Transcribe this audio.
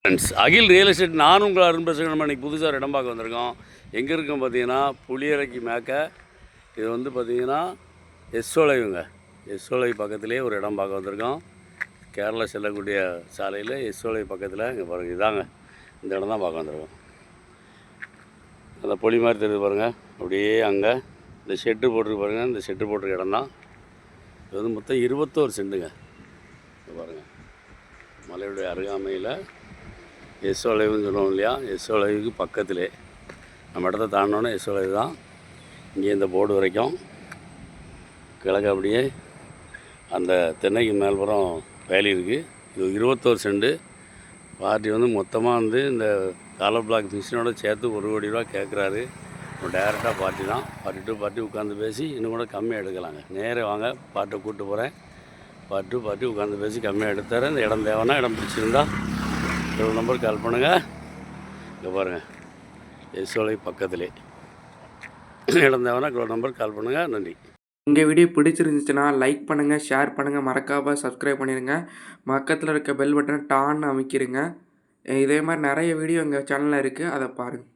Friends, அகில் real estate நான் உங்கள் அருண் பேசுகிறேன். நம்ம இன்றைக்கி புதுசாக ஒரு இடம் பார்க்க வந்திருக்கோம். எங்கே இருக்கோம் பார்த்தீங்கன்னா, புளியரைக்கு மேற்க. இது வந்து பார்த்திங்கன்னா எஸ்ஓலைவுங்க. எஸ்ஓலை பக்கத்துலேயே ஒரு இடம் பார்க்க வந்திருக்கோம். கேரளா செல்லக்கூடிய சாலையில் எஸ்ஓலை பக்கத்தில் இங்கே பாருங்கள், இதாங்க இந்த இடம் தான் பார்க்க வந்திருக்கோம். அந்த பொலி மாதிரி தெரியுது பாருங்கள், அப்படியே அங்கே இந்த ஷெட்டு போட்டிருக்கு பாருங்கள். இந்த ஷெட்டு போட்டிருக்க இடம் தான் இது. வந்து மொத்தம் 21 சென்ட்டுங்க. பாருங்கள், மலையுடைய அருகாமையில் எஸ்ஓலைவுன்னு சொல்லுவோம் இல்லையா, எஸ்ஓலைவுக்கு பக்கத்திலே நம்ம இடத்த தாண்டினோன்னே எஸ்ஓலைவு தான். இங்கே இந்த போர்டு வரைக்கும் கிழக்கு அப்படியே அந்த தென்னைக்கு மேல்புறம் வேலி இருக்குது. இது 21 சென்ட்டு. பார்ட்டி வந்து மொத்தமாக வந்து இந்த காலர் பிளாக் மிஷினோட சேர்த்து 1 கோடி ரூபா கேட்குறாரு. டேரெக்டாக பார்ட்டி தான். பார்ட்டி டு பார்ட்டி உட்காந்து பேசி இன்னும் கூட கம்மியாக எடுக்கலாங்க. நேரே வாங்க, பார்ட்டை கூப்பிட்டு போகிறேன். பார்ட்டி டு பார்ட்டி உட்காந்து பேசி கம்மியாக எடுத்துறேன். இந்த இடம் தேவைன்னா, இடம் பிடிச்சிருந்தா ஒரு நம்பர் கால் பண்ணுங்கள். இங்கே பாருங்கள், எஸ்ஓலை பக்கத்திலே இடம் தேவைன்னா ஒரு நம்பர் கால் பண்ணுங்கள். நன்றி. இந்த வீடியோ பிடிச்சிருந்துச்சுன்னா லைக் பண்ணுங்கள், ஷேர் பண்ணுங்கள், மறக்காமல் சப்ஸ்கிரைப் பண்ணிடுங்க. பக்கத்தில் இருக்க பெல் பட்டனை டான்னு அமைக்கிடுங்க. இதே மாதிரி நிறைய வீடியோ எங்கள் சேனலில் இருக்குது, அதை பாருங்கள்.